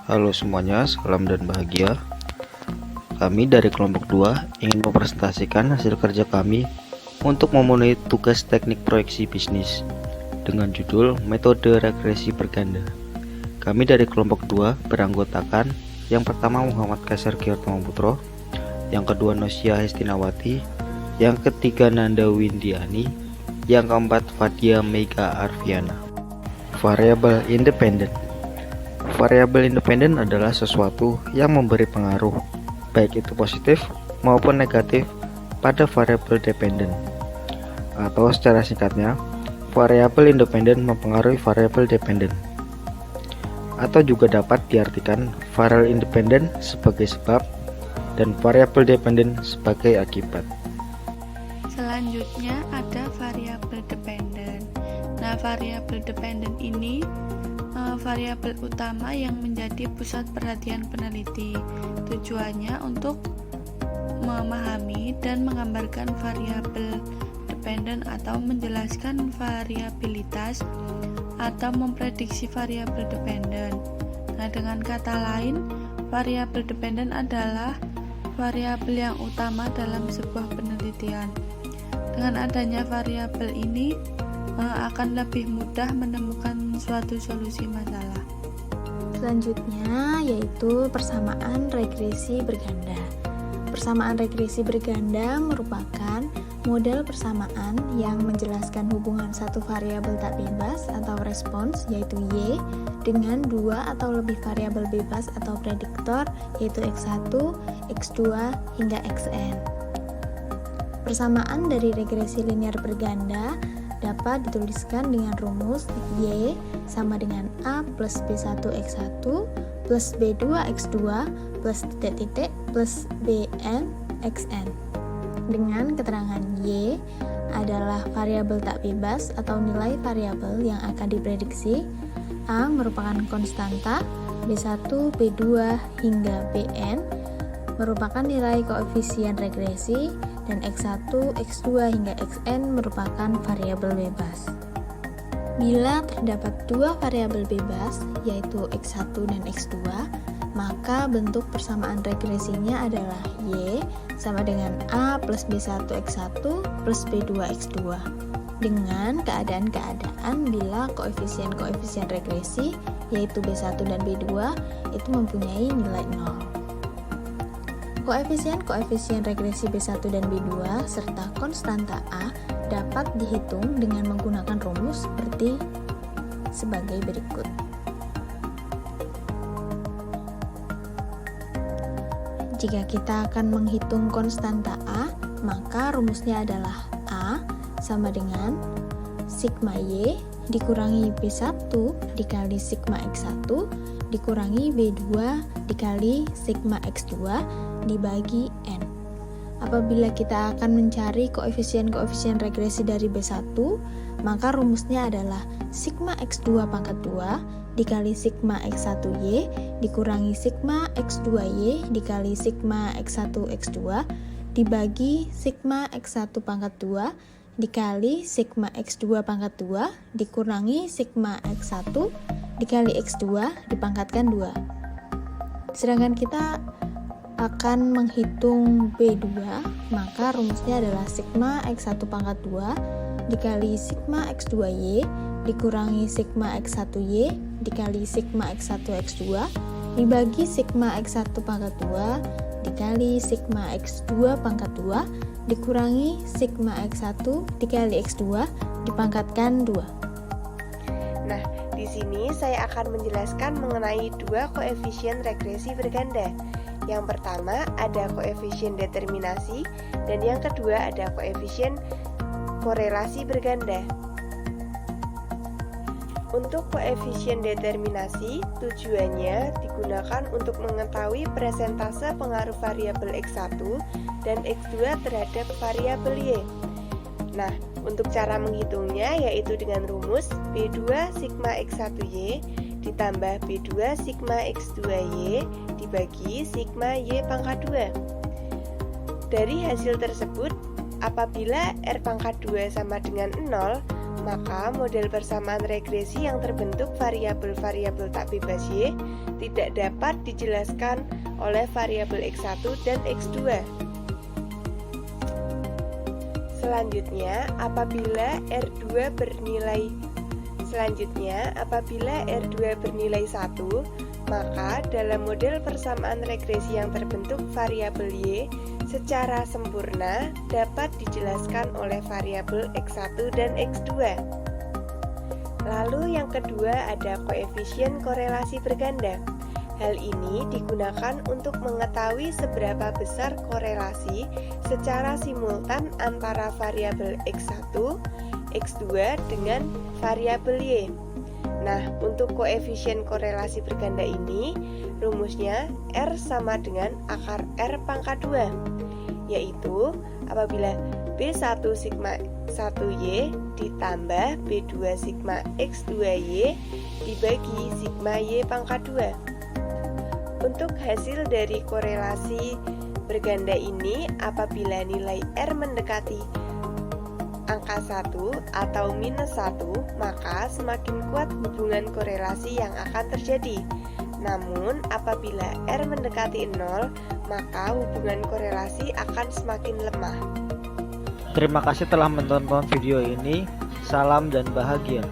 Halo semuanya, salam dan bahagia. Kami dari kelompok 2 ingin mempresentasikan hasil kerja kami untuk memenuhi tugas teknik proyeksi bisnis dengan judul metode regresi berganda. Kami dari kelompok 2 beranggotakan yang pertama Muhammad Kaisar Giotama Putro, yang kedua Nosia Hestinawati, yang ketiga Nanda Windiani, yang keempat Fadia Mega Arfiana. Variabel independen. Variabel independen adalah sesuatu yang memberi pengaruh, baik itu positif maupun negatif, pada variabel dependen. Atau secara singkatnya, variabel independen mempengaruhi variabel dependen. Atau juga dapat diartikan variabel independen sebagai sebab dan variabel dependen sebagai akibat. Selanjutnya ada variabel dependen. Nah, variabel dependen ini variabel utama yang menjadi pusat perhatian peneliti. Tujuannya untuk memahami dan menggambarkan variabel dependen atau menjelaskan variabilitas atau memprediksi variabel dependen. Nah, dengan kata lain, variabel dependen adalah variabel yang utama dalam sebuah penelitian. Dengan adanya variabel ini akan lebih mudah menemukan suatu solusi masalah. Selanjutnya yaitu persamaan regresi berganda. Persamaan regresi berganda merupakan model persamaan yang menjelaskan hubungan satu variabel tak bebas atau respons yaitu Y dengan dua atau lebih variabel bebas atau prediktor yaitu X1, X2 hingga Xn. Persamaan dari regresi linear berganda dapat dituliskan dengan rumus Y sama dengan A plus B1 X1 plus B2 X2 plus titik-titik plus Bn Xn. Dengan keterangan Y adalah variabel tak bebas atau nilai variabel yang akan diprediksi, A merupakan konstanta, B1, B2 hingga Bn merupakan nilai koefisien regresi, dan X1, X2 hingga Xn merupakan variabel bebas. Bila terdapat dua variabel bebas, yaitu X1 dan X2, maka bentuk persamaan regresinya adalah Y sama dengan A plus B1 X1 plus B2 X2 dengan keadaan-keadaan bila koefisien-koefisien regresi yaitu B1 dan B2 itu mempunyai nilai 0. Koefisien-koefisien regresi B1 dan B2 serta konstanta A dapat dihitung dengan menggunakan rumus seperti sebagai berikut. Jika kita akan menghitung konstanta A, maka rumusnya adalah A sama dengan sigma Y dikurangi B1 dikali sigma X1 dikurangi B2 dikali sigma X2 dibagi N. Apabila kita akan mencari koefisien-koefisien regresi dari B1, maka rumusnya adalah sigma X2 pangkat 2 dikali sigma X1Y dikurangi sigma X2Y dikali sigma X1 X2 dibagi sigma X1 pangkat 2 dikali sigma X2 pangkat 2 dikurangi sigma X1 dikali X2 dipangkatkan 2. Sedangkan kita akan menghitung B2, maka rumusnya adalah sigma X1 pangkat 2 dikali sigma X2Y dikurangi sigma X1Y dikali sigma X1 X2 dibagi sigma X1 pangkat 2 dikali sigma X2 pangkat 2 dikurangi sigma X1 dikali X2 dipangkatkan 2. Nah, di sini saya akan menjelaskan mengenai dua koefisien regresi berganda. Yang pertama ada koefisien determinasi dan yang kedua ada koefisien korelasi berganda. Untuk koefisien determinasi, tujuannya digunakan untuk mengetahui persentase pengaruh variabel X1 dan X2 terhadap variabel Y. Nah, untuk cara menghitungnya yaitu dengan rumus B2 sigma X1Y ditambah B2 sigma X2Y dibagi sigma Y pangkat 2. Dari hasil tersebut, apabila R pangkat 2 sama dengan 0, maka model persamaan regresi yang terbentuk variabel-variabel tak bebas Y tidak dapat dijelaskan oleh variabel X1 dan X2. Selanjutnya, apabila R2 bernilai 1, maka dalam model persamaan regresi yang terbentuk variabel Y secara sempurna dapat dijelaskan oleh variabel X1 dan X2. Lalu yang kedua ada koefisien korelasi berganda. Hal ini digunakan untuk mengetahui seberapa besar korelasi secara simultan antara variabel X1, X2 dengan variabel Y. Nah, untuk koefisien korelasi berganda ini, rumusnya R sama dengan akar R pangkat 2, yaitu apabila B1 sigma 1Y ditambah B2 sigma X2Y dibagi sigma Y pangkat 2. Untuk hasil dari korelasi berganda ini, apabila nilai R mendekati angka 1 atau minus 1, maka semakin kuat hubungan korelasi yang akan terjadi. Namun, apabila R mendekati 0, maka hubungan korelasi akan semakin lemah. Terima kasih telah menonton video ini. Salam dan bahagia.